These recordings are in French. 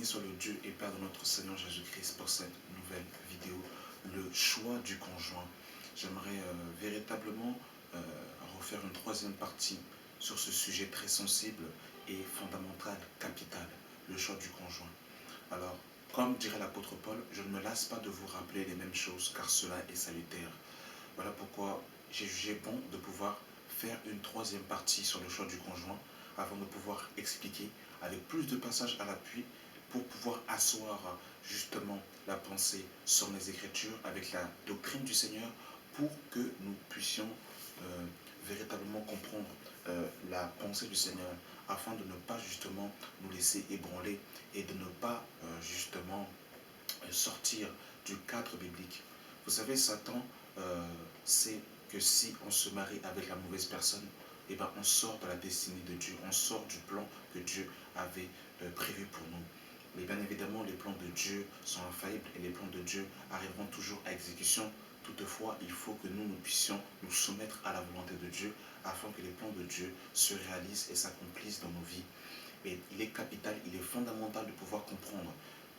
Béni soit le Dieu et Père de notre Seigneur Jésus-Christ pour cette nouvelle vidéo, le choix du conjoint. J'aimerais véritablement refaire une troisième partie sur ce sujet très sensible et fondamental, capital, le choix du conjoint. Alors, comme dirait l'apôtre Paul, je ne me lasse pas de vous rappeler les mêmes choses car cela est salutaire. Voilà pourquoi j'ai jugé bon de pouvoir faire une troisième partie sur le choix du conjoint afin de pouvoir expliquer avec plus de passages à l'appui pour pouvoir asseoir justement la pensée sur les Écritures avec la doctrine du Seigneur pour que nous puissions véritablement comprendre la pensée du Seigneur afin de ne pas justement nous laisser ébranler et de ne pas justement sortir du cadre biblique. Vous savez, Satan sait que si on se marie avec la mauvaise personne, eh ben, on sort de la destinée de Dieu, on sort du plan que Dieu avait prévu pour nous. Mais bien évidemment, les plans de Dieu sont infaillibles et les plans de Dieu arriveront toujours à exécution. Toutefois, il faut que nous puissions nous soumettre à la volonté de Dieu afin que les plans de Dieu se réalisent et s'accomplissent dans nos vies. Et il est capital, il est fondamental de pouvoir comprendre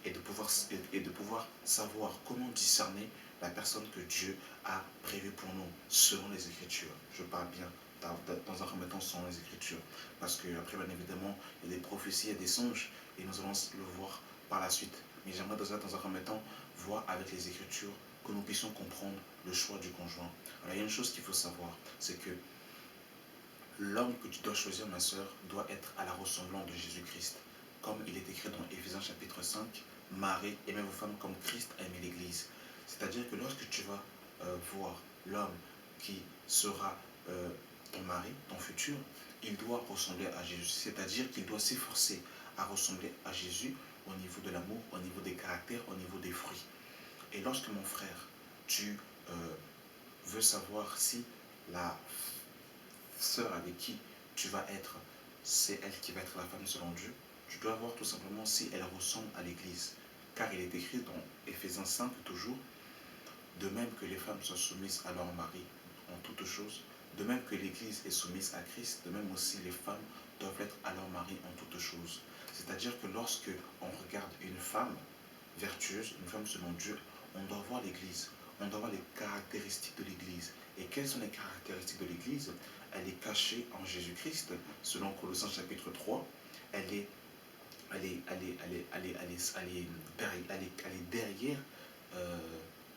et de pouvoir savoir comment discerner la personne que Dieu a prévue pour nous selon les Écritures. Je parle bien dans un premier temps selon les Écritures. Parce qu'après, bien évidemment, il y a des prophéties et des songes et nous allons le voir par la suite. Mais j'aimerais dans un premier temps voir avec les Écritures que nous puissions comprendre le choix du conjoint. Alors il y a une chose qu'il faut savoir, c'est que l'homme que tu dois choisir, ma soeur, doit être à la ressemblance de Jésus-Christ. Comme il est écrit dans Éphésiens chapitre 5, mariez, aimez vos femmes comme Christ a aimé l'Église. C'est-à-dire que lorsque tu vas voir l'homme qui sera ton mari, ton futur, il doit ressembler à Jésus. C'est-à-dire qu'il doit s'efforcer à ressembler à Jésus au niveau de l'amour, au niveau des caractères, au niveau des fruits. Et lorsque, mon frère, tu veux savoir si la sœur avec qui tu vas être, c'est elle qui va être la femme selon Dieu, tu dois voir tout simplement si elle ressemble à l'Église. Car il est écrit dans Éphésiens 5 toujours, de même que les femmes soient soumises à leur mari en toutes choses, de même que l'Église est soumise à Christ, de même aussi les femmes doivent être à leur mari en toutes choses. C'est-à-dire que lorsque on regarde une femme vertueuse, une femme selon Dieu, on doit voir l'Église, on doit voir les caractéristiques de l'Église. Et quelles sont les caractéristiques de l'Église? Elle est cachée en Jésus-Christ, selon Colossiens chapitre 3. Elle est derrière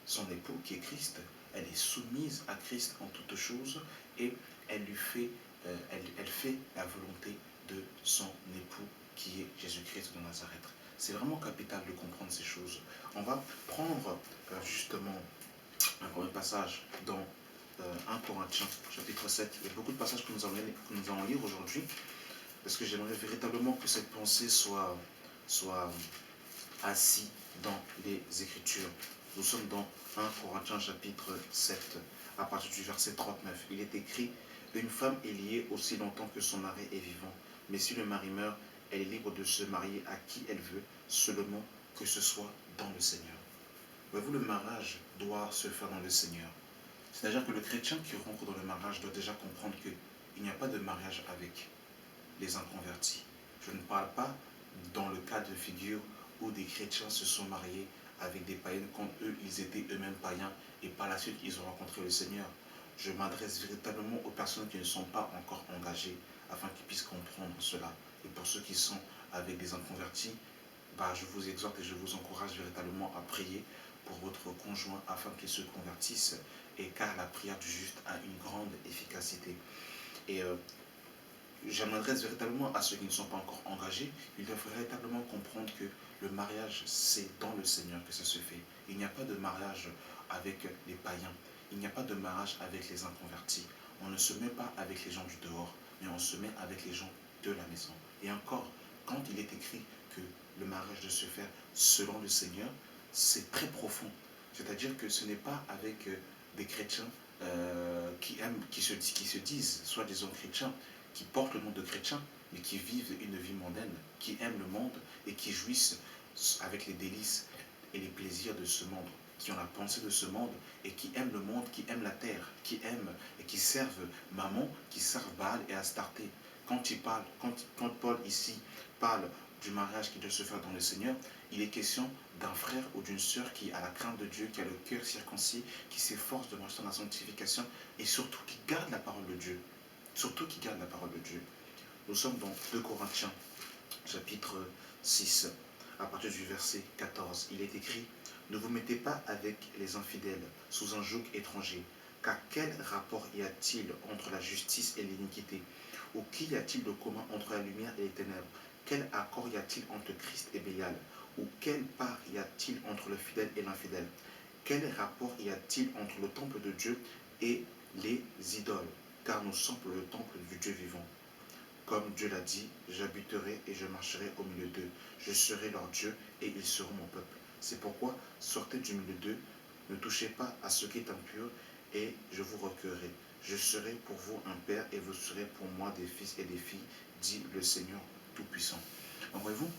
son époux qui est Christ. Elle est soumise à Christ en toutes choses et elle fait la volonté de son époux qui est Jésus-Christ de Nazareth. C'est vraiment capital de comprendre ces choses. On va prendre justement un premier passage dans 1 Corinthiens chapitre 7. Il y a beaucoup de passages que nous allons lire aujourd'hui parce que j'aimerais véritablement que cette pensée soit assise dans les Écritures. Nous sommes dans 1 Corinthiens chapitre 7 à partir du verset 39. Il est écrit: une femme est liée aussi longtemps que son mari est vivant, mais si le mari meurt, elle est libre de se marier à qui elle veut, seulement que ce soit dans le Seigneur. Voyez-vous, le mariage doit se faire dans le Seigneur. C'est-à-dire que le chrétien qui rentre dans le mariage doit déjà comprendre qu'il n'y a pas de mariage avec les inconvertis. Je ne parle pas dans le cas de figure où des chrétiens se sont mariés avec des païens quand eux, ils étaient eux-mêmes païens et par la suite, ils ont rencontré le Seigneur. Je m'adresse véritablement aux personnes qui ne sont pas encore engagées afin qu'ils puissent comprendre cela. Et pour ceux qui sont avec des inconvertis, je vous exhorte et je vous encourage véritablement à prier pour votre conjoint afin qu'il se convertisse, et car la prière du juste a une grande efficacité. Et je m'adresse véritablement à ceux qui ne sont pas encore engagés. Ils doivent véritablement comprendre que le mariage, c'est dans le Seigneur que ça se fait. Il n'y a pas de mariage avec les païens. Il n'y a pas de mariage avec les inconvertis. On ne se met pas avec les gens du dehors, mais on se met avec les gens de la maison. Et encore, quand il est écrit que le mariage doit se faire selon le Seigneur, c'est très profond. C'est-à-dire que ce n'est pas avec des chrétiens qui se disent soi-disant chrétiens, qui portent le nom de chrétiens, mais qui vivent une vie mondaine, qui aiment le monde et qui jouissent avec les délices et les plaisirs de ce monde, qui ont la pensée de ce monde et qui aiment le monde, qui aiment la terre, qui aiment et qui servent Mammon, qui servent Baal et Astarté. Quand Paul ici parle du mariage qui doit se faire dans le Seigneur, il est question d'un frère ou d'une sœur qui a la crainte de Dieu, qui a le cœur circoncis, qui s'efforce de marcher dans la sanctification et surtout qui garde la parole de Dieu. Surtout qui garde la parole de Dieu. Nous sommes dans 2 Corinthiens, chapitre 6, à partir du verset 14. Il est écrit: ne vous mettez pas avec les infidèles sous un joug étranger, car quel rapport y a-t-il entre la justice et l'iniquité? Ou qu'y a-t-il de commun entre la lumière et les ténèbres? Quel accord y a-t-il entre Christ et Bélial? Ou quelle part y a-t-il entre le fidèle et l'infidèle? Quel rapport y a-t-il entre le temple de Dieu et les idoles? Car nous sommes le temple du Dieu vivant. Comme Dieu l'a dit, j'habiterai et je marcherai au milieu d'eux. Je serai leur Dieu et ils seront mon peuple. C'est pourquoi sortez du milieu d'eux, ne touchez pas à ce qui est impur et je vous recueillerai. Je serai pour vous un père et vous serez pour moi des fils et des filles, dit le Seigneur Tout-Puissant. Donc voyez-vous,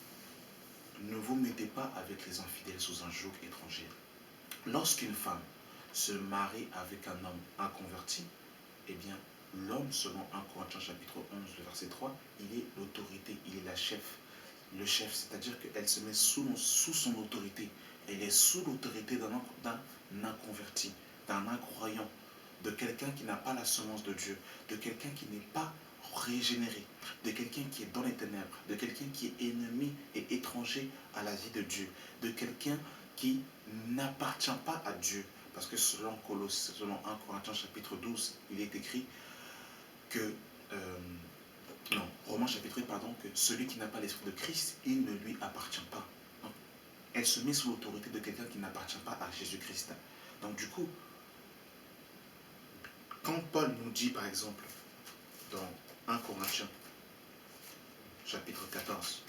ne vous mettez pas avec les infidèles sous un joug étranger. Lorsqu'une femme se marie avec un homme inconverti, eh bien, l'homme, selon 1 Corinthiens chapitre 11, le verset 3, il est l'autorité, il est la chef. Le chef, c'est-à-dire qu'elle se met sous son autorité. Elle est sous l'autorité d'un inconverti, d'un incroyant, de quelqu'un qui n'a pas la semence de Dieu, de quelqu'un qui n'est pas régénéré, de quelqu'un qui est dans les ténèbres, de quelqu'un qui est ennemi et étranger à la vie de Dieu, de quelqu'un qui n'appartient pas à Dieu. Parce que selon 1 Corinthiens chapitre 12, il est écrit que, Romains chapitre 8, pardon, que celui qui n'a pas l'esprit de Christ, il ne lui appartient pas. Donc, elle se met sous l'autorité de quelqu'un qui n'appartient pas à Jésus-Christ. Donc du coup, quand Paul nous dit par exemple, dans 1 Corinthiens chapitre 14,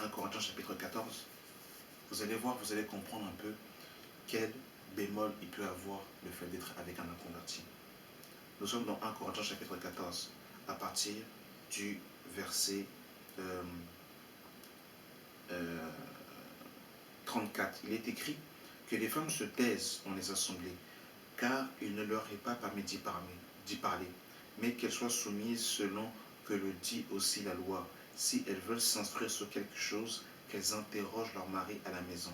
1 Corinthiens chapitre 14, vous allez voir, vous allez comprendre un peu quel bémol il peut avoir le fait d'être avec un inconverti. Nous sommes dans 1 Corinthiens chapitre 14, à partir du verset 34. Il est écrit que les femmes se taisent dans les assemblées, car il ne leur est pas permis d'y parler, mais qu'elles soient soumises selon que le dit aussi la loi. Si elles veulent s'instruire sur quelque chose, qu'elles interrogent leur mari à la maison,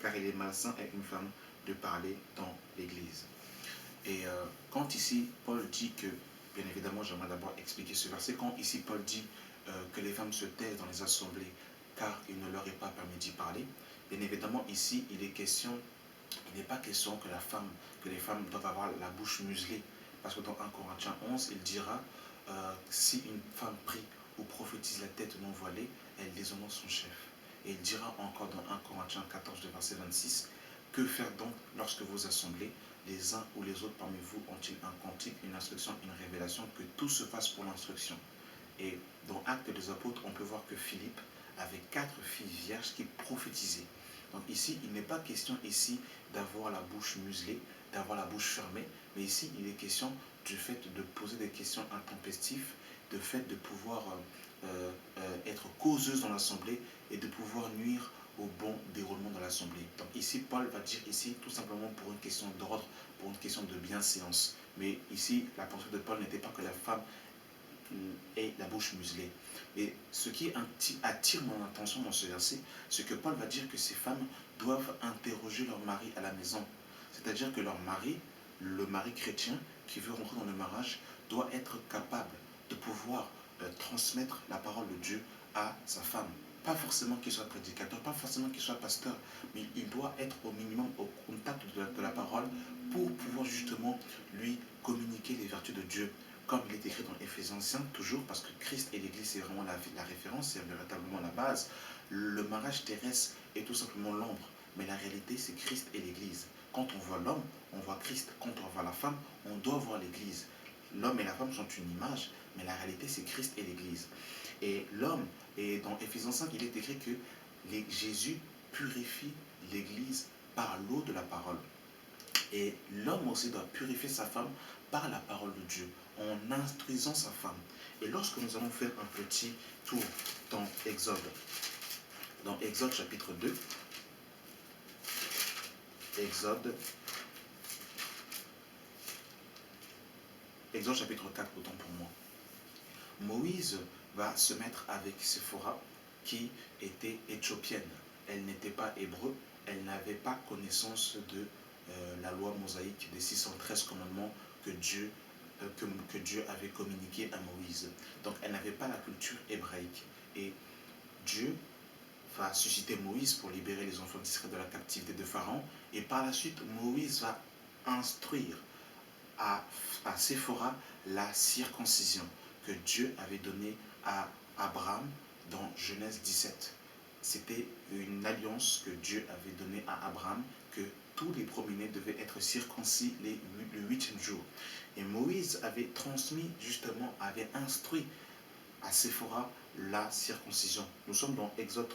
car il est malsain à une femme de parler dans l'église. Et quand ici Paul dit que, bien évidemment j'aimerais d'abord expliquer ce verset, quand ici Paul dit que les femmes se taisent dans les assemblées car il ne leur est pas permis d'y parler, bien évidemment ici il n'est pas question que les femmes doivent avoir la bouche muselée, parce que dans 1 Corinthiens 11 il dira si une femme prie ou prophétise la tête non voilée, elle déshonore son chef. Et il dira encore dans 1 Corinthiens 14 verset 26, que faire donc lorsque vous assemblez, les uns ou les autres parmi vous ont-ils un cantique, une instruction, une révélation, que tout se fasse pour l'instruction. Et dans Actes des Apôtres, on peut voir que Philippe avait 4 filles vierges qui prophétisaient. Donc ici, il n'est pas question ici d'avoir la bouche muselée, d'avoir la bouche fermée, mais ici, il est question du fait de poser des questions intempestives, du fait de pouvoir être causeuse dans l'assemblée et de pouvoir nuire au bon déroulement de l'assemblée. Donc ici, Paul va dire ici tout simplement pour une question d'ordre, pour une question de bienséance. Mais ici, la pensée de Paul n'était pas que la femme ait la bouche muselée. Et ce qui attire mon attention dans ce verset, c'est que Paul va dire que ces femmes doivent interroger leur mari à la maison. C'est-à-dire que leur mari, le mari chrétien qui veut rentrer dans le mariage, doit être capable de pouvoir transmettre la parole de Dieu à sa femme. Pas forcément qu'il soit prédicateur, pas forcément qu'il soit pasteur, mais il doit être au minimum au contact de la parole pour pouvoir justement lui communiquer les vertus de Dieu. Comme il est écrit dans Éphésiens 5, toujours, parce que Christ et l'Église, c'est vraiment la référence, c'est véritablement la base. Le mariage terrestre est tout simplement l'ombre, mais la réalité, c'est Christ et l'Église. Quand on voit l'homme, on voit Christ. Quand on voit la femme, on doit voir l'Église. L'homme et la femme sont une image, mais la réalité, c'est Christ et l'Église. Et l'homme, et dans Éphésiens 5, il est écrit que Jésus purifie l'Église par l'eau de la parole. Et l'homme aussi doit purifier sa femme par la parole de Dieu, en instruisant sa femme. Et lorsque nous allons faire un petit tour dans Exode chapitre 2, Exode chapitre 4, autant pour moi. Moïse va se mettre avec Séphora qui était éthiopienne. Elle n'était pas hébreu, elle n'avait pas connaissance de la loi mosaïque des 613 commandements que Dieu avait communiqué à Moïse. Donc elle n'avait pas la culture hébraïque. Et Dieu va susciter Moïse pour libérer les enfants d'Israël de la captivité de Pharaon. Et par la suite, Moïse va instruire à Séphora la circoncision que Dieu avait donnée à Abraham dans Genèse 17. C'était une alliance que Dieu avait donnée à Abraham, que tous les premiers-nés devaient être circoncis le 8e jour. Et Moïse avait transmis, justement, avait instruit à Séphora la circoncision. Nous sommes dans Exode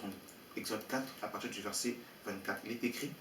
4, à partir du verset 24. Il est écrit: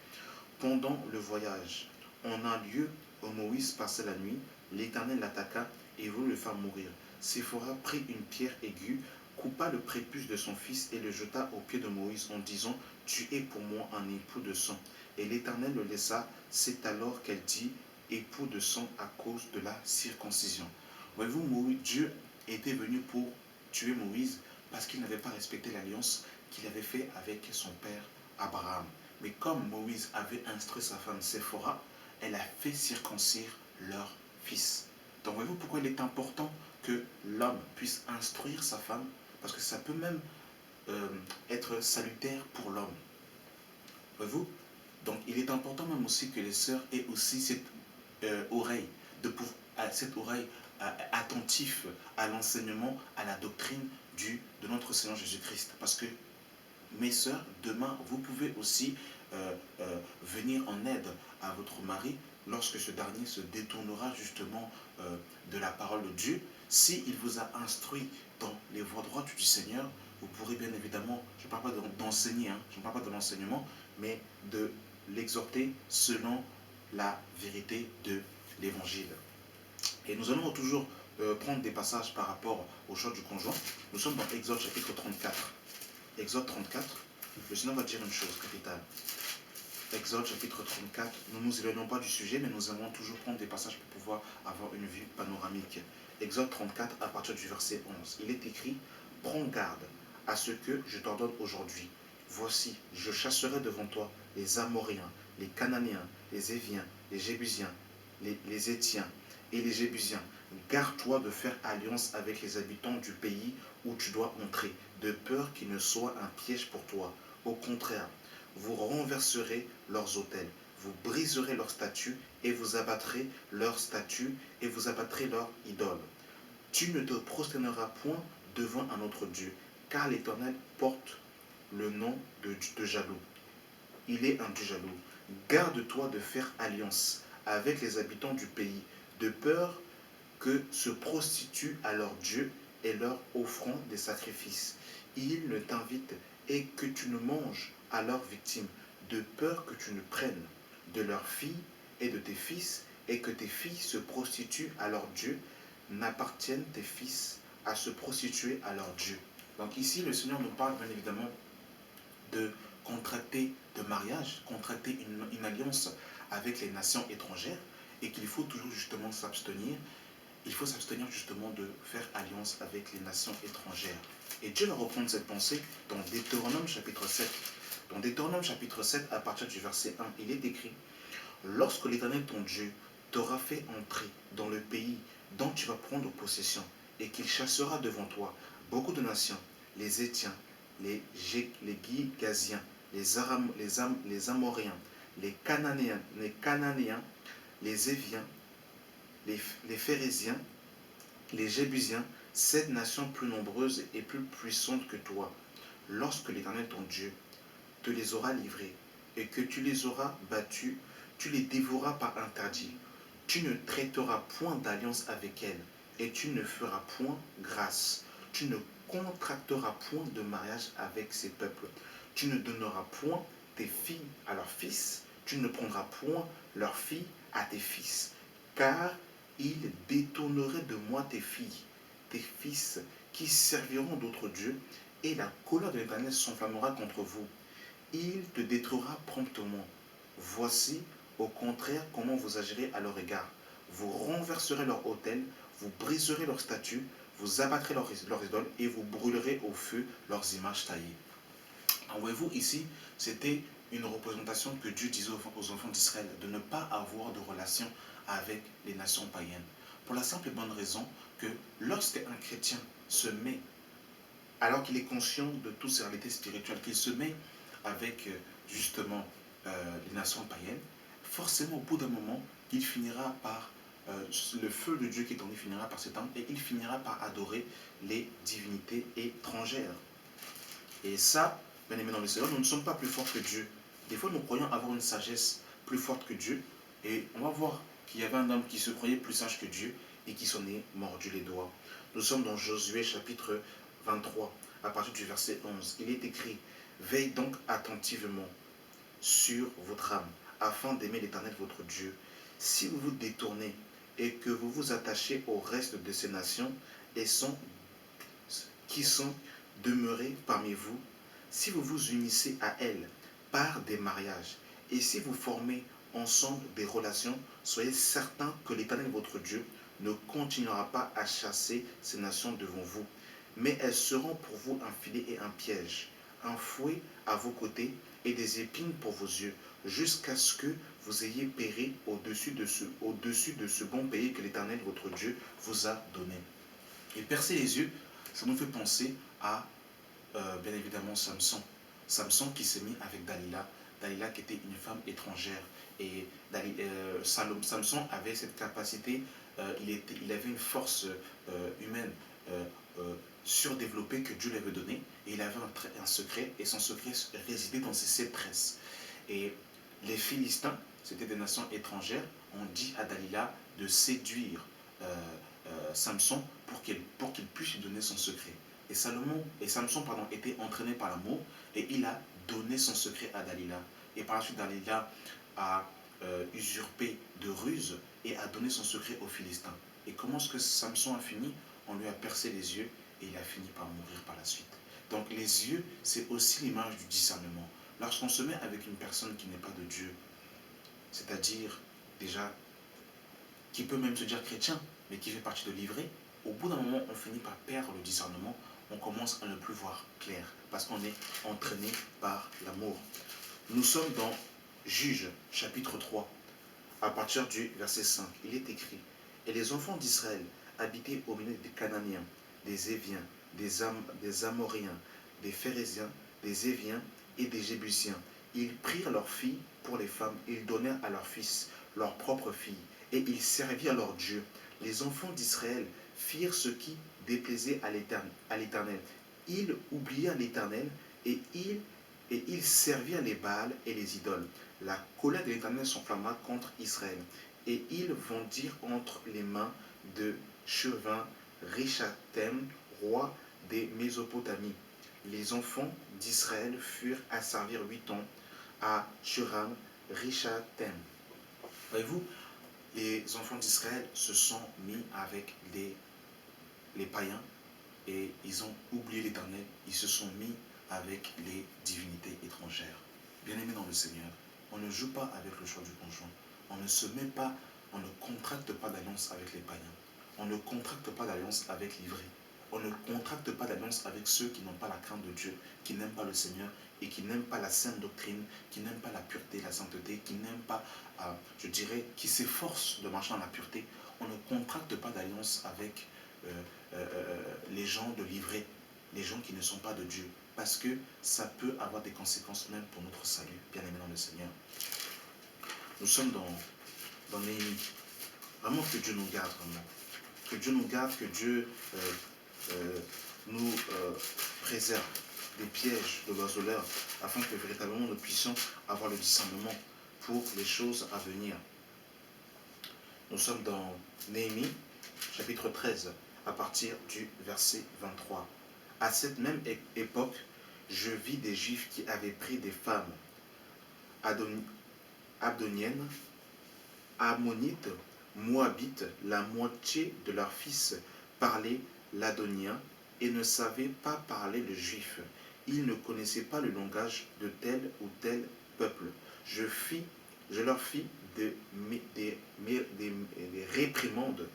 pendant le voyage, en un lieu où Moïse passait la nuit, l'Éternel l'attaqua et voulut le faire mourir. Séphora prit une pierre aiguë, coupa le prépuce de son fils et le jeta aux pieds de Moïse en disant: tu es pour moi un époux de sang. Et l'Éternel le laissa. C'est alors qu'elle dit: époux de sang à cause de la circoncision. Voyez-vous, Dieu était venu pour tuer Moïse parce qu'il n'avait pas respecté l'alliance qu'il avait faite avec son père Abraham. Mais comme Moïse avait instruit sa femme Séphora, elle a fait circoncire leur fils. Donc voyez-vous pourquoi il est important que l'homme puisse instruire sa femme, parce que ça peut même être salutaire pour l'homme. Voyez-vous? Donc il est important même aussi que les sœurs aient aussi cette oreille, cette oreille attentive à l'enseignement, à la doctrine de notre Seigneur Jésus-Christ. Parce que mes sœurs, demain, vous pouvez aussi venir en aide à votre mari lorsque ce dernier se détournera justement de la parole de Dieu. S'il vous a instruit dans les voies droites du Seigneur, vous pourrez bien évidemment, je ne parle pas d'enseigner, je ne parle pas de l'enseignement, mais de l'exhorter selon la vérité de l'Évangile. Et nous allons toujours prendre des passages par rapport au choix du conjoint. Nous sommes dans Exode chapitre 34. Exode 34, le Seigneur va dire une chose capitale. Exode chapitre 34, nous ne nous éloignons pas du sujet, mais nous allons toujours prendre des passages pour pouvoir avoir une vue panoramique. Exode 34, à partir du verset 11, il est écrit: prends garde à ce que je t'ordonne aujourd'hui. Voici, je chasserai devant toi les Amoréens, les Cananéens, les Éviens, les Jébusiens, les Étiens et les Jébusiens. Garde-toi de faire alliance avec les habitants du pays où tu dois entrer, de peur qu'il ne soit un piège pour toi. Au contraire, vous renverserez leurs autels, vous briserez leurs statues et vous abattrez leurs statues et vous abattrez leurs idoles. Tu ne te prosterneras point devant un autre Dieu, car l'Éternel porte le nom de jaloux. Il est un Dieu jaloux. Garde-toi de faire alliance avec les habitants du pays, de peur que se prostituent à leur Dieu et leur offrant des sacrifices. Ils ne t'invitent et que tu ne manges à leurs victimes, de peur que tu ne prennes de leurs filles et de tes fils, et que tes filles se prostituent à leur Dieu, n'appartiennent tes fils à se prostituer à leur Dieu. Donc ici, le Seigneur nous parle bien évidemment de contracter de mariage, contracter une alliance avec les nations étrangères, et qu'il faut toujours justement s'abstenir. Il faut s'abstenir justement de faire alliance avec les nations étrangères. Et Dieu va reprendre cette pensée dans Deutéronome chapitre 7. Dans Deutéronome chapitre 7, à partir du verset 1, il est écrit: lorsque l'Éternel ton Dieu t'aura fait entrer dans le pays dont tu vas prendre possession, et qu'il chassera devant toi beaucoup de nations, les Étiens, les Girgasiens, les Amoréens, les Cananéens, les Éviens, les Phérésiens, les Jébusiens, 7 nations plus nombreuses et plus puissantes que toi. Lorsque l'Éternel ton Dieu te les aura livrés et que tu les auras battus, tu les dévoreras par interdit. Tu ne traiteras point d'alliance avec elles et tu ne feras point grâce. Tu ne contracteras point de mariage avec ces peuples. Tu ne donneras point tes filles à leurs fils. Tu ne prendras point leurs filles à tes fils. Car ils détourneraient de moi tes filles, tes fils, qui serviront d'autres dieux, et la colère de l'Éternel s'enflammera contre vous. Il te détruira promptement. Voici, au contraire, comment vous agirez à leur égard. Vous renverserez leur autel, vous briserez leurs statues, vous abattrez leurs idoles et vous brûlerez au feu leurs images taillées. Alors, voyez-vous, ici, c'était une représentation que Dieu disait aux enfants d'Israël de ne pas avoir de relation avec les nations païennes. Pour la simple et bonne raison que lorsqu'un chrétien se met, alors qu'il est conscient de toutes ces réalités spirituelles, qu'il se met avec justement les nations païennes, forcément au bout d'un moment, il finira par, le feu de Dieu qui est en lui finira par s'éteindre et il finira par adorer les divinités étrangères. Et ça, bien aimé dans le Seigneur, nous ne sommes pas plus forts que Dieu. Des fois, nous croyons avoir une sagesse plus forte que Dieu. Et on va voir qu'il y avait un homme qui se croyait plus sage que Dieu et qui s'en est mordu les doigts. Nous sommes dans Josué chapitre 23, à partir du verset 11. Il est écrit, « Veille donc attentivement sur votre âme, afin d'aimer l'Éternel votre Dieu. Si vous vous détournez et que vous vous attachez au reste de ces nations qui sont demeurées parmi vous, si vous vous unissez à elles par des mariages, et si vous formez ensemble des relations, soyez certains que l'Éternel votre Dieu ne continuera pas à chasser ces nations devant vous, mais elles seront pour vous un filet et un piège, un fouet à vos côtés et des épines pour vos yeux, jusqu'à ce que vous ayez péri au-dessus de ce bon pays que l'Éternel votre Dieu vous a donné. » Et percer les yeux, ça nous fait penser à, bien évidemment, Samson. Samson qui s'est mis avec Dalila. Dalila qui était une femme étrangère. Et Samson avait cette capacité, il avait une force humaine surdéveloppée que Dieu lui avait donnée. Et il avait un secret, et son secret résidait dans ses 7 tresses. Et les Philistins, c'était des nations étrangères, ont dit à Dalila de séduire Samson pour qu'il puisse lui donner son secret. Et Samson était entraîné par l'amour et il a donné son secret à Dalila. Et par la suite, Dalila a usurpé de ruse et a donné son secret aux Philistins. Et comment est-ce que Samson a fini? On lui a percé les yeux et il a fini par mourir par la suite. Donc les yeux, c'est aussi l'image du discernement. Lorsqu'on se met avec une personne qui n'est pas de Dieu, c'est-à-dire déjà qui peut même se dire chrétien, mais qui fait partie de l'ivraie, au bout d'un moment, on finit par perdre le discernement, on commence à ne plus voir clair, parce qu'on est entraîné par l'amour. Nous sommes dans Juges, chapitre 3, à partir du verset 5. Il est écrit, « Et les enfants d'Israël habitaient au milieu des Cananéens, des Éviens, des Amoriens, des Phérésiens, des Éviens et des Jébusiens. Ils prirent leurs filles pour les femmes, ils donnèrent à leurs fils leurs propres filles, et ils servirent leur Dieu. Les enfants d'Israël firent ce qui déplaisait à l'Éternel. Ils oublièrent l'Éternel et ils servirent les Baals et les idoles. La colère de l'Éternel s'enflamma contre Israël. Et ils vendirent entre les mains de Chevin Rishathaim, roi des Mésopotamies. Les enfants d'Israël furent asservis 8 ans à Shuram Rishathaim. Voyez-vous, les enfants d'Israël se sont mis avec les païens et ils ont oublié l'Éternel, ils se sont mis avec les divinités étrangères. Bien-aimés dans le Seigneur, on ne joue pas avec le choix du conjoint. On ne se met pas, on ne contracte pas d'alliance avec les païens. On ne contracte pas d'alliance avec l'ivraie. On ne contracte pas d'alliance avec ceux qui n'ont pas la crainte de Dieu, qui n'aiment pas le Seigneur et qui n'aiment pas la sainte doctrine, qui n'aiment pas la pureté, la sainteté, qui n'aiment pas, je dirais, qui s'efforcent de marcher dans la pureté. On ne contracte pas d'alliance avec les gens de l'ivraie, les gens qui ne sont pas de Dieu, parce que ça peut avoir des conséquences même pour notre salut, bien aimé dans le Seigneur. Nous sommes dans Néhémie. Vraiment que Dieu nous garde, vraiment. Que Dieu nous garde, que Dieu nous préserve des pièges de l'oiseleur, afin que véritablement nous puissions avoir le discernement pour les choses à venir. Nous sommes dans Néhémie, chapitre 13, à partir du verset 23. À cette même époque, je vis des Juifs qui avaient pris des femmes abdoniennes, ammonites, moabites, la moitié de leurs fils parlaient l'adonien et ne savaient pas parler le juif. Ils ne connaissaient pas le langage de tel ou tel peuple. Je leur fis des réprimandes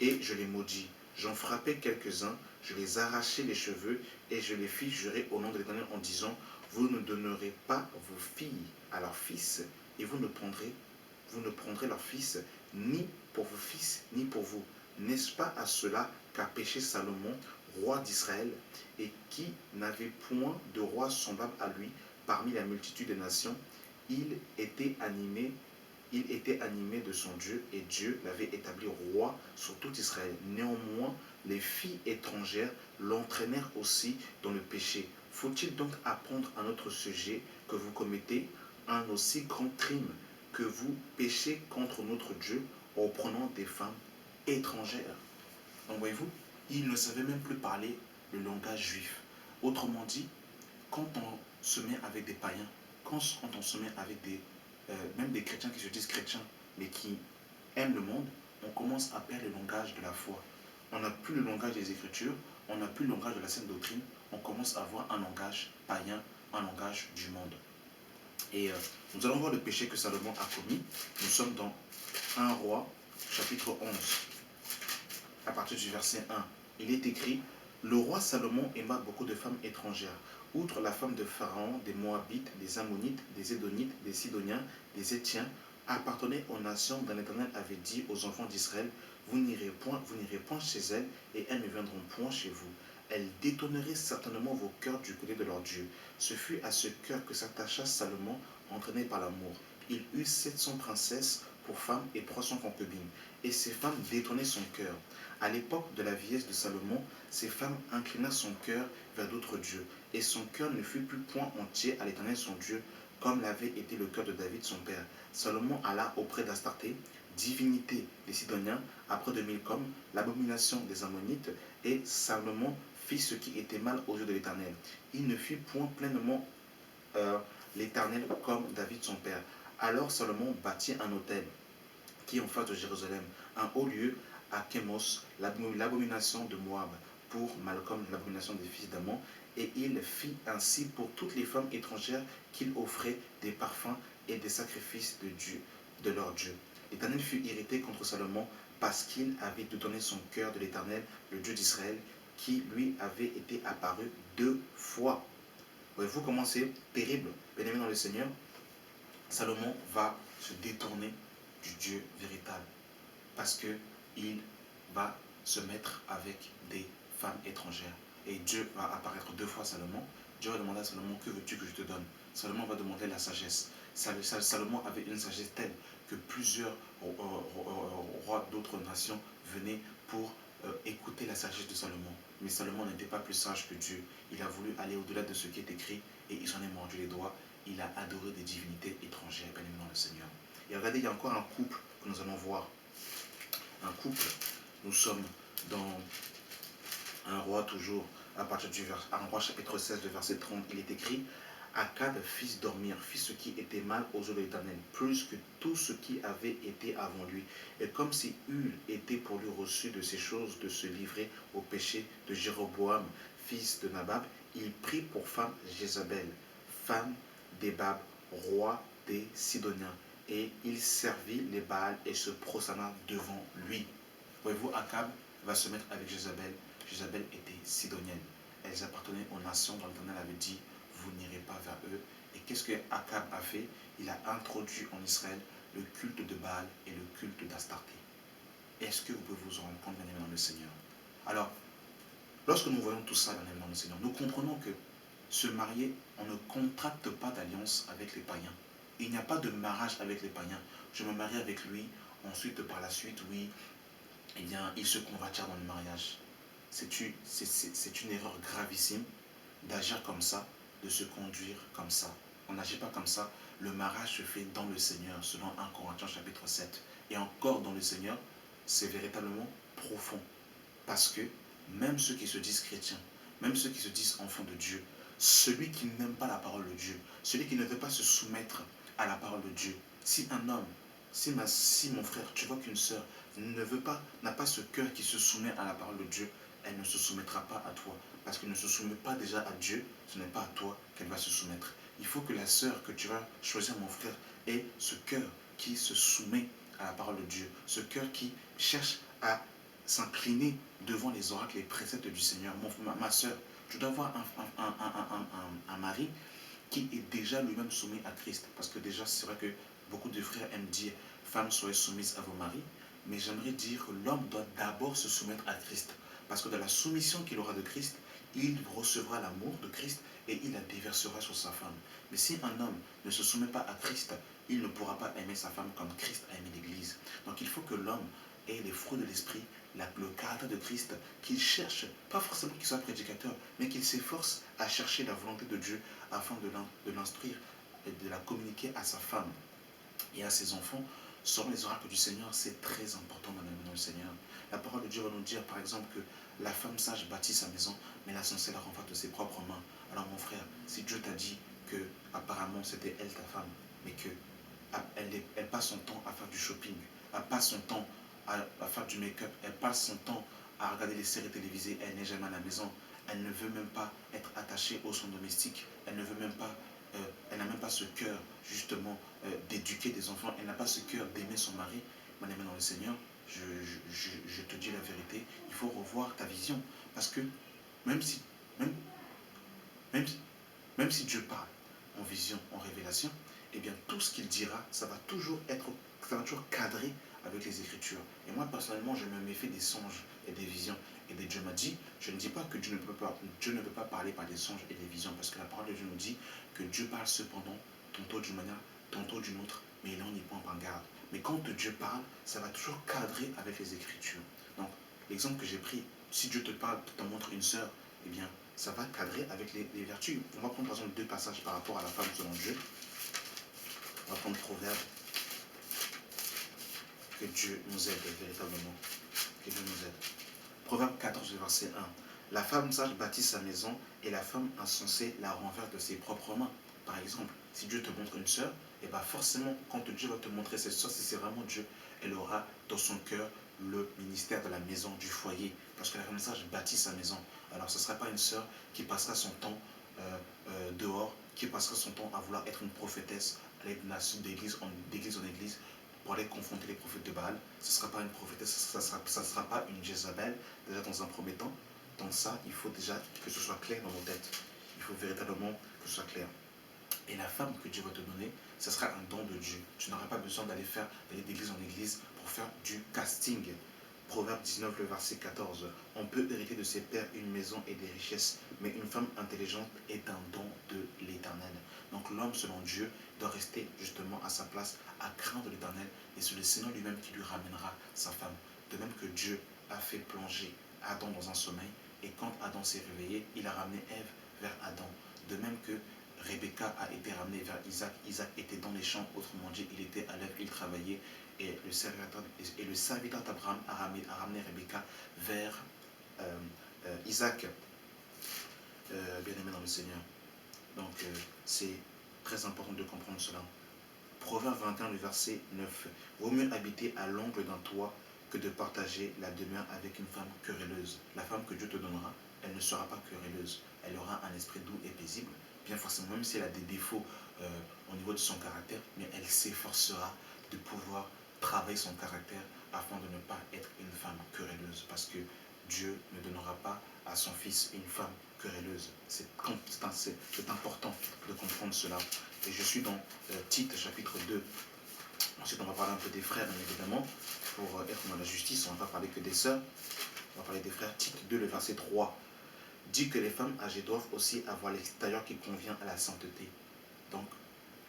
et je les maudis. J'en frappai quelques-uns, je les arrachai les cheveux, et je les fis jurer au nom de l'Éternel en disant, vous ne donnerez pas vos filles à leurs fils, et vous ne prendrez leurs fils ni pour vos fils, ni pour vous. N'est-ce pas à cela qu'a péché Salomon, roi d'Israël, et qui n'avait point de roi semblable à lui parmi la multitude des nations? Il était animé il était animé de son Dieu, et Dieu l'avait établi roi sur tout Israël. Néanmoins, les filles étrangères l'entraînèrent aussi dans le péché. Faut-il donc apprendre un autre sujet que vous commettez un aussi grand crime que vous péchez contre notre Dieu en prenant des femmes étrangères? Donc voyez-vous, il ne savait même plus parler le langage juif. Autrement dit, quand on se met avec des païens, quand on se met avec même des chrétiens qui se disent chrétiens, mais qui aiment le monde, on commence à perdre le langage de la foi. On n'a plus le langage des Écritures, on n'a plus le langage de la sainte doctrine, on commence à avoir un langage païen, un langage du monde. Et nous allons voir le péché que Salomon a commis. Nous sommes dans 1 Roi, chapitre 11, à partir du verset 1. Il est écrit, le roi Salomon aima beaucoup de femmes étrangères, outre la femme de Pharaon, des Moabites, des Ammonites, des Édonites, des Sidoniens, des Étiens, appartenaient aux nations dont l'Éternel avait dit aux enfants d'Israël, vous n'irez point chez elles, et elles ne viendront point chez vous. Elles détourneraient certainement vos cœurs du côté de leur Dieu. Ce fut à ce cœur que s'attacha Salomon, entraîné par l'amour. Il eut 700 princesses pour femmes et 300 concubines, et ces femmes détournaient son cœur. À l'époque de la vieillesse de Salomon, ces femmes inclinèrent son cœur vers d'autres dieux, et son cœur ne fut plus point entier à l'Éternel son Dieu, comme l'avait été le cœur de David son père. Salomon alla auprès d'Astarté, divinité des Sidoniens, après de Milcom, l'abomination des Ammonites, et Salomon fit ce qui était mal aux yeux de l'Éternel. Il ne fit point pleinement l'Éternel comme David son père. Alors Salomon bâtit un autel qui est en face de Jérusalem, un haut lieu à Kémos, l'abomination de Moab, pour Malcolm, l'abomination des fils d'Amon, et il fit ainsi pour toutes les femmes étrangères qu'il offrait des parfums et des sacrifices de Dieu, de leur Dieu. L'Éternel fut irrité contre Salomon parce qu'il avait détourné son cœur de l'Éternel, le Dieu d'Israël, qui lui avait été apparu 2 fois. Voyez-vous comment c'est terrible, bien-aimé dans le Seigneur? Salomon va se détourner du Dieu véritable parce qu'il va se mettre avec des femmes étrangères. Et Dieu va apparaître 2 fois à Salomon. Dieu va demander à Salomon, que veux-tu que je te donne? Salomon va demander la sagesse. Salomon avait une sagesse telle que plusieurs rois d'autres nations venaient pour écouter la sagesse de Salomon. Mais Salomon n'était pas plus sage que Dieu. Il a voulu aller au-delà de ce qui est écrit et il s'en est mordu les doigts. Il a adoré des divinités étrangères, bien aimé dans le Seigneur. Et regardez, il y a encore un couple que nous allons voir. Un couple, nous sommes dans un roi toujours, à partir du un roi chapitre 16, le verset 30, il est écrit, Akab fit dormir, fit ce qui était mal aux yeux de l'Éternel, plus que tout ce qui avait été avant lui. Et comme si Hul était pour lui reçu de ces choses de se livrer au péché de Jéroboam, fils de Nabab, il prit pour femme Jézabel, femme d'Ebab, roi des Sidoniens. Et il servit les Baals et se prosterna devant lui. Voyez-vous, Akab va se mettre avec Jézabel. Jézabel était sidonienne. Elles appartenaient aux nations dont l'Éternel avait dit, vous n'irez pas vers eux. Et qu'est-ce que Akab a fait? Il a introduit en Israël le culte de Baal et le culte d'Astarté. Est-ce que vous pouvez vous en rendre compte, bien aimé dans le Seigneur? Alors, lorsque nous voyons tout ça, bien aimé dans le Seigneur, nous comprenons que se marier, on ne contracte pas d'alliance avec les païens. Il n'y a pas de mariage avec les païens. Je me marie avec lui, ensuite par la suite, oui, eh bien, il se convertira dans le mariage. C'est une erreur gravissime d'agir comme ça, de se conduire comme ça. On n'agit pas comme ça. Le mariage se fait dans le Seigneur, selon 1 Corinthiens chapitre 7. Et encore dans le Seigneur, c'est véritablement profond. Parce que même ceux qui se disent chrétiens, même ceux qui se disent enfants de Dieu, celui qui n'aime pas la parole de Dieu, celui qui ne veut pas se soumettre à la parole de Dieu, si un homme, si mon frère, tu vois qu'une sœur n'a pas ce cœur qui se soumet à la parole de Dieu, elle ne se soumettra pas à toi. Parce qu'elle ne se soumet pas déjà à Dieu, ce n'est pas à toi qu'elle va se soumettre. Il faut que la sœur que tu vas choisir, mon frère, ait ce cœur qui se soumet à la parole de Dieu. Ce cœur qui cherche à s'incliner devant les oracles, les préceptes du Seigneur. Ma soeur, tu dois avoir un mari qui est déjà lui-même soumis à Christ. Parce que déjà, c'est vrai que beaucoup de frères aiment dire « Femmes, soyez soumises à vos maris ». Mais j'aimerais dire que l'homme doit d'abord se soumettre à Christ. Parce que dans la soumission qu'il aura de Christ, il recevra l'amour de Christ et il la déversera sur sa femme. Mais si un homme ne se soumet pas à Christ, il ne pourra pas aimer sa femme comme Christ a aimé l'Église. Donc il faut que l'homme ait les fruits de l'esprit, le caractère de Christ, qu'il cherche, pas forcément qu'il soit prédicateur, mais qu'il s'efforce à chercher la volonté de Dieu afin de l'instruire et de la communiquer à sa femme et à ses enfants. Selon les oracles du Seigneur, c'est très important dans le Seigneur. La parole de Dieu va nous dire par exemple que la femme sage bâtit sa maison, mais la sorcière la renferme de ses propres mains. Alors mon frère, si Dieu t'a dit que apparemment c'était elle ta femme, mais que elle passe son temps à faire du shopping, elle passe son temps à faire du make-up, elle passe son temps à regarder les séries télévisées, elle n'est jamais à la maison, elle ne veut même pas être attachée au son domestique, elle ne veut même pas, elle n'a même pas ce cœur justement d'éduquer des enfants, elle n'a pas ce cœur d'aimer son mari. Mon ami dans le Seigneur, je te dis la vérité, il faut revoir ta vision, parce que même si, même, même, même si Dieu parle en vision, en révélation, eh bien tout ce qu'il dira, ça va toujours cadré avec les Écritures. Et moi personnellement, je me méfie des songes et des visions. Et Dieu m'a dit, je ne dis pas que Dieu ne peut pas parler par des songes et des visions, parce que la parole de Dieu nous dit que Dieu parle cependant, tantôt d'une manière, tantôt d'une autre, mais il en y prend en garde. Mais quand Dieu parle, ça va toujours cadrer avec les Écritures. Donc, l'exemple que j'ai pris, si Dieu te parle, te montre une sœur, eh bien, ça va cadrer avec les vertus. On va prendre par exemple 2 passages par rapport à la femme selon Dieu. On va prendre Proverbe. Que Dieu nous aide véritablement. Que Dieu nous aide. Proverbe 14, verset 1. La femme sage bâtit sa maison et la femme insensée la renverse de ses propres mains. Par exemple, si Dieu te montre une sœur, et bien forcément, quand Dieu va te montrer cette sœur, si c'est vraiment Dieu, elle aura dans son cœur le ministère de la maison, du foyer. Parce que la femme sage bâtit sa maison. Alors ce ne sera pas une sœur qui passera son temps dehors, qui passera son temps à vouloir être une prophétesse, aller d'église en église, pour aller confronter les prophètes de Baal. Ce ne sera pas une prophétesse, ça ne sera pas une Jézabel, déjà dans un premier temps. Donc ça, il faut déjà que ce soit clair dans nos têtes. Il faut véritablement que ce soit clair. Et la femme que Dieu va te donner, ce sera un don de Dieu. Tu n'auras pas besoin d'aller d'église en église pour faire du casting. Proverbe 19, le verset 14. On peut hériter de ses pères une maison et des richesses, mais une femme intelligente est un don de l'Éternel. Donc l'homme, selon Dieu, doit rester justement à sa place, à craindre l'Éternel, et c'est le Seigneur lui-même qui lui ramènera sa femme. De même que Dieu a fait plonger Adam dans un sommeil, et quand Adam s'est réveillé, il a ramené Ève vers Adam. De même que Rebecca a été ramenée vers Isaac. Isaac était dans les champs, autrement dit, il était à l'œuvre, il travaillait. Et le serviteur d'Abraham a ramené Rebecca vers Isaac, bien-aimé dans le Seigneur. Donc, c'est très important de comprendre cela. Proverbe 21, le verset 9. Vaut mieux habiter à l'angle d'un toit que de partager la demeure avec une femme querelleuse. La femme que Dieu te donnera, elle ne sera pas querelleuse. Elle aura un esprit doux et paisible. Bien forcément, même si elle a des défauts au niveau de son caractère, mais elle s'efforcera de pouvoir travailler son caractère afin de ne pas être une femme querelleuse. Parce que Dieu ne donnera pas à son fils une femme querelleuse. C'est important de comprendre cela. Et je suis dans Tite chapitre 2. Ensuite, on va parler un peu des frères, bien évidemment, pour être dans la justice. On ne va pas parler que des sœurs. On va parler des frères. Tite 2, le verset 3. Dit que les femmes âgées doivent aussi avoir l'extérieur qui convient à la sainteté. Donc,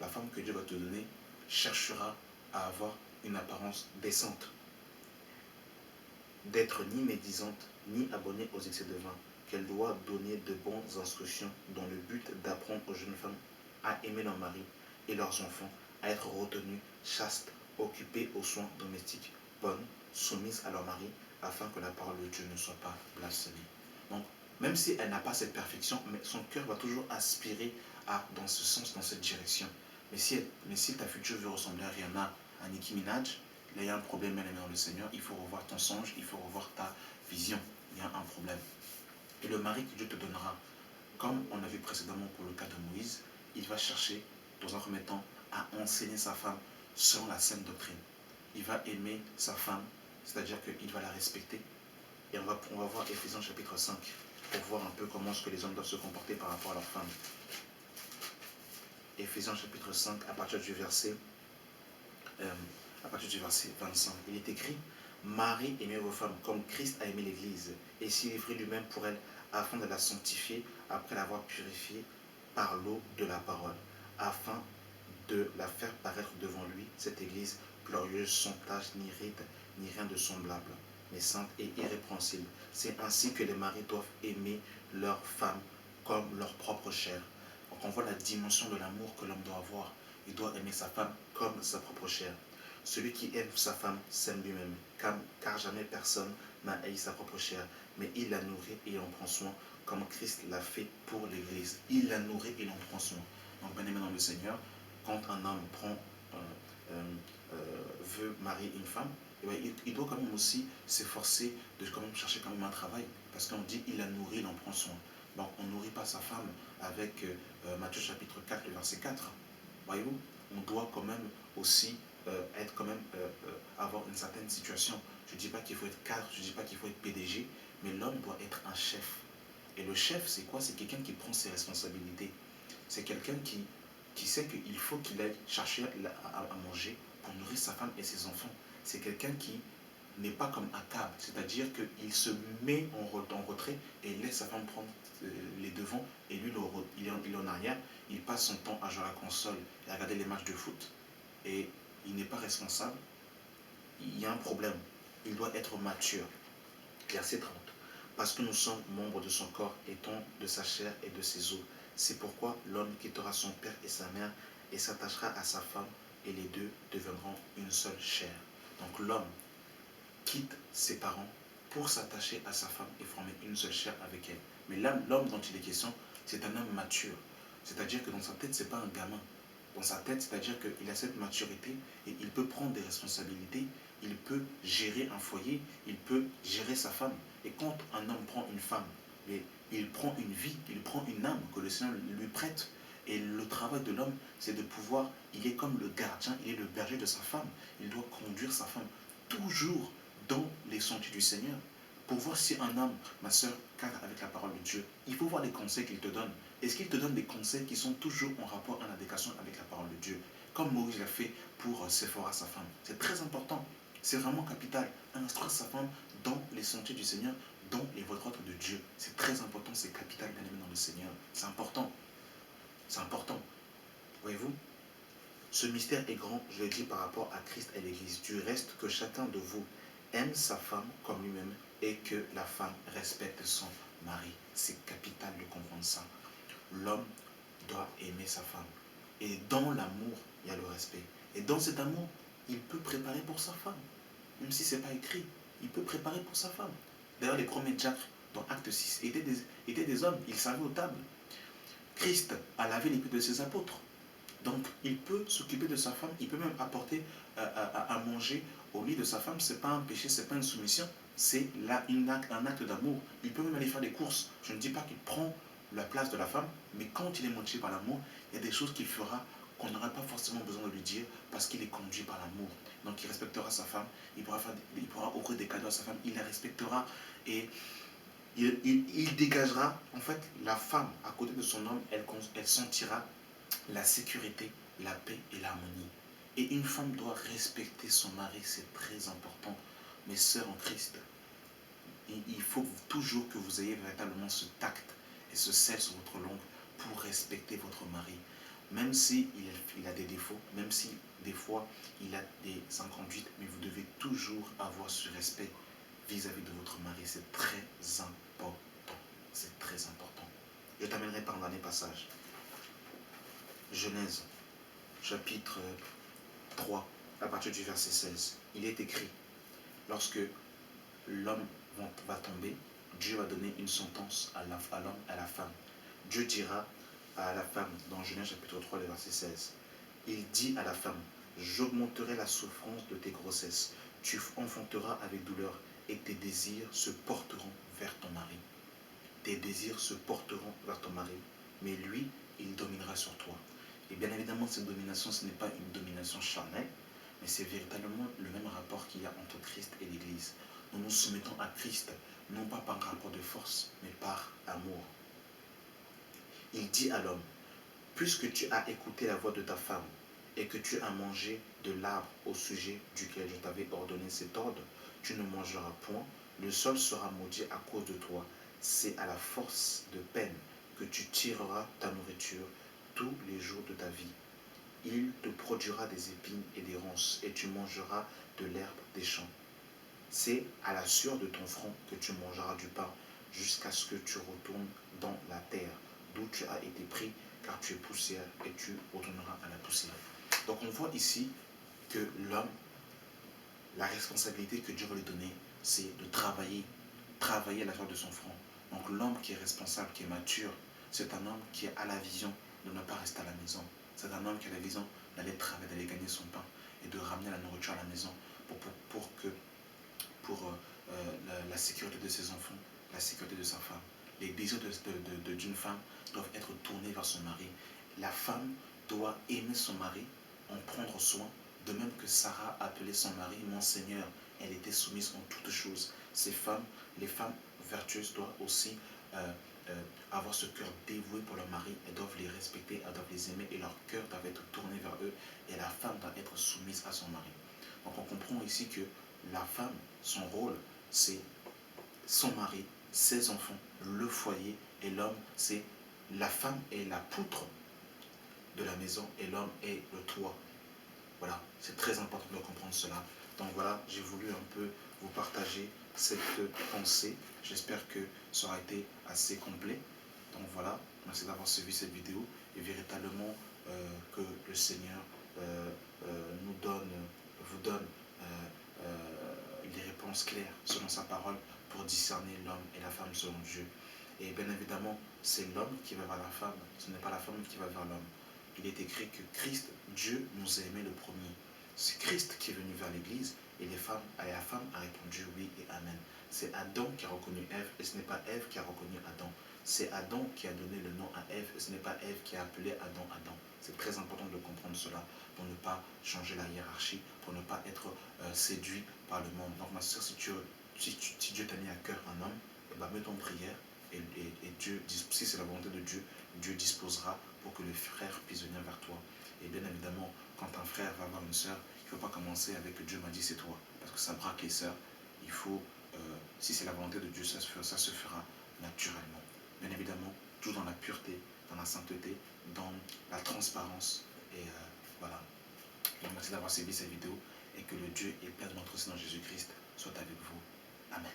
la femme que Dieu va te donner cherchera à avoir une apparence décente, d'être ni médisante, ni abonnée aux excès de vin, qu'elle doit donner de bonnes instructions dans le but d'apprendre aux jeunes femmes à aimer leur mari et leurs enfants, à être retenues, chastes, occupées aux soins domestiques, bonnes, soumises à leur mari, afin que la parole de Dieu ne soit pas blasphémée. Donc, même si elle n'a pas cette perfection, mais son cœur va toujours aspirer dans ce sens, dans cette direction. Mais si ta future veut ressembler à Rihanna, à Nicki Minaj, là il y a un problème, bien aimé dans le Seigneur. Il faut revoir ton songe, il faut revoir ta vision. Il y a un problème. Et le mari que Dieu te donnera, comme on a vu précédemment pour le cas de Moïse, il va chercher, dans un premier temps, à enseigner sa femme selon la saine doctrine. Il va aimer sa femme, c'est-à-dire qu'il va la respecter, Et on va voir Éphésiens chapitre 5 pour voir un peu comment est-ce que les hommes doivent se comporter par rapport à leurs femmes. Éphésiens chapitre 5, à partir du verset 25. Il est écrit: Marie, aimez vos femmes comme Christ a aimé l'Église et s'est livré lui-même pour elle afin de la sanctifier après l'avoir purifiée par l'eau de la parole, afin de la faire paraître devant lui, cette Église glorieuse, sans tache, ni ride, ni rien de semblable, mais sainte et irrépréhensible. C'est ainsi que les maris doivent aimer leurs femmes comme leur propre chair. Donc on voit la dimension de l'amour que l'homme doit avoir. Il doit aimer sa femme comme sa propre chair. Celui qui aime sa femme s'aime lui-même, car jamais personne n'a haï sa propre chair, mais il la nourrit et en prend soin, comme Christ l'a fait pour l'Église. Il la nourrit et en prend soin. Donc, bien aimé dans le Seigneur, quand un homme veut marier une femme, eh bien, il doit quand même aussi s'efforcer de quand même chercher quand même un travail, parce qu'on dit il la nourrit, il en prend soin. Donc on ne nourrit pas sa femme avec Matthieu chapitre 4, le verset 4. Voyez-vous, on doit quand même aussi être quand même, avoir une certaine situation. Je ne dis pas qu'il faut être cadre, je ne dis pas qu'il faut être PDG, mais l'homme doit être un chef. Et le chef, c'est quoi? C'est quelqu'un qui prend ses responsabilités. C'est quelqu'un qui sait qu'il faut qu'il aille chercher à manger pour nourrir sa femme et ses enfants. C'est quelqu'un qui n'est pas comme Akab, c'est-à-dire qu'il se met en retrait et laisse sa femme prendre les devants, et lui, il est en arrière, il passe son temps à jouer à la console et à regarder les matchs de foot, et il n'est pas responsable. Il y a un problème, il doit être mature. Verset 30. Parce que nous sommes membres de son corps, étant de sa chair et de ses os. C'est pourquoi l'homme quittera son père et sa mère et s'attachera à sa femme, et les deux deviendront une seule chair. Donc l'homme quitte ses parents pour s'attacher à sa femme et former une seule chair avec elle. Mais l'homme dont il est question, c'est un homme mature. C'est-à-dire que dans sa tête, ce n'est pas un gamin. Dans sa tête, c'est-à-dire qu'il a cette maturité et il peut prendre des responsabilités, il peut gérer un foyer, il peut gérer sa femme. Et quand un homme prend une femme, il prend une vie, il prend une âme que le Seigneur lui prête. Et le travail de l'homme, c'est de pouvoir, il est comme le gardien, il est le berger de sa femme. Il doit conduire sa femme toujours dans les sentiers du Seigneur. Pour voir si un homme, ma soeur, cadre avec la parole de Dieu, il faut voir les conseils qu'il te donne. Est-ce qu'il te donne des conseils qui sont toujours en rapport, en adéquation avec la parole de Dieu? Comme Moïse l'a fait pour Séphora, sa femme. C'est très important. C'est vraiment capital. Instruire sa femme dans les sentiers du Seigneur, dans les voies droites de Dieu. C'est très important, c'est capital, bien aimé dans le Seigneur. C'est important. C'est important. Voyez-vous? Ce mystère est grand, je le dis, par rapport à Christ et l'Église. Du reste, que chacun de vous aime sa femme comme lui-même et que la femme respecte son mari. C'est capital de comprendre ça. L'homme doit aimer sa femme. Et dans l'amour, il y a le respect. Et dans cet amour, il peut préparer pour sa femme. Même si ce n'est pas écrit, il peut préparer pour sa femme. D'ailleurs, les premiers diacres dans Acte 6 étaient des hommes, ils servaient aux tables. Christ a lavé les pieds de ses apôtres. Donc, il peut s'occuper de sa femme, il peut même apporter à manger au lit de sa femme. Ce n'est pas un péché, ce n'est pas une soumission, c'est là un acte d'amour. Il peut même aller faire des courses. Je ne dis pas qu'il prend la place de la femme, mais quand il est motivé par l'amour, il y a des choses qu'il fera qu'on n'aurait pas forcément besoin de lui dire parce qu'il est conduit par l'amour. Donc, il respectera sa femme, il pourra offrir des cadeaux à sa femme, il la respectera et il dégagera, en fait, la femme à côté de son homme, elle sentira la sécurité, la paix et l'harmonie. Et une femme doit respecter son mari, c'est très important. Mes sœurs en Christ, il faut toujours que vous ayez véritablement ce tact et ce sel sur votre langue pour respecter votre mari. Même s'il a des défauts, même si des fois il a des inconduites, mais vous devez toujours avoir ce respect vis-à-vis de votre mari. C'est très important. C'est très important. Je t'amènerai par un dernier passage. Genèse, chapitre 3, à partir du verset 16. Il est écrit, lorsque l'homme va tomber, Dieu va donner une sentence à l'homme, à la femme. Dieu dira à la femme, dans Genèse chapitre 3, le verset 16, il dit à la femme, j'augmenterai la souffrance de tes grossesses, tu enfanteras avec douleur, et tes désirs se porteront vers ton mari. Tes désirs se porteront vers ton mari, mais lui, il dominera sur toi. Et bien évidemment, cette domination, ce n'est pas une domination charnelle, mais c'est véritablement le même rapport qu'il y a entre Christ et l'Église. Nous nous soumettons à Christ non pas par rapport de force, mais par amour. Il dit à l'homme, puisque tu as écouté la voix de ta femme et que tu as mangé de l'arbre au sujet duquel je t'avais ordonné cet ordre, tu ne mangeras point, le sol sera maudit à cause de toi. C'est à la force de peine que tu tireras ta nourriture tous les jours de ta vie. Il te produira des épines et des ronces, et tu mangeras de l'herbe des champs. C'est à la sueur de ton front que tu mangeras du pain, jusqu'à ce que tu retournes dans la terre, d'où tu as été pris, car tu es poussière, et tu retourneras à la poussière. Donc on voit ici que l'homme, la responsabilité que Dieu va lui donner, c'est de travailler à la sueur de son front. Donc l'homme qui est responsable, qui est mature, c'est un homme qui a la vision de ne pas rester à la maison. C'est un homme qui a la vision d'aller travailler, d'aller gagner son pain et de ramener la nourriture à la maison pour la sécurité de ses enfants, la sécurité de sa femme. Les désirs d'une femme doivent être tournés vers son mari. La femme doit aimer son mari, en prendre soin, de même que Sarah appelait son mari mon Seigneur. Elle était soumise en toutes choses. Les femmes vertueuses doivent aussi avoir ce cœur dévoué pour leur mari. Elles doivent les respecter, elles doivent les aimer et leur cœur doit être tourné vers eux. Et la femme doit être soumise à son mari. Donc on comprend ici que la femme, son rôle, c'est son mari, ses enfants, le foyer, et l'homme, c'est la femme est la poutre de la maison et l'homme est le toit. Voilà, c'est très important de comprendre cela. Donc voilà, j'ai voulu un peu vous partager cette pensée. J'espère que ça aura été assez complet. Donc voilà, merci d'avoir suivi cette vidéo et véritablement que le Seigneur vous donne les réponses claires selon sa parole pour discerner l'homme et la femme selon Dieu. Et bien évidemment, c'est l'homme qui va vers la femme, ce n'est pas la femme qui va vers l'homme. Il est écrit que Christ, Dieu, nous a aimés le premier. C'est Christ qui est venu vers l'Église et la femme a répondu oui et amen. C'est Adam qui a reconnu Ève et ce n'est pas Ève qui a reconnu Adam. C'est Adam qui a donné le nom à Ève et ce n'est pas Ève qui a appelé Adam Adam. C'est très important de comprendre cela pour ne pas changer la hiérarchie, pour ne pas être séduit par le monde. Donc ma soeur, si Dieu t'a mis à cœur un homme, eh ben, mets-toi en prière et Dieu, si c'est la volonté de Dieu, Dieu disposera pour que le frère puisse venir vers toi. Et bien évidemment, quand un frère va voir une sœur, il ne faut pas commencer avec Dieu m'a dit c'est toi, parce que ça braque les sœurs. Il faut, si c'est la volonté de Dieu, ça se fera naturellement. Bien évidemment, tout dans la pureté, dans la sainteté, dans la transparence. Et voilà. Donc merci d'avoir suivi cette vidéo et que le Dieu et Père de notre Seigneur Jésus-Christ soit avec vous. Amen.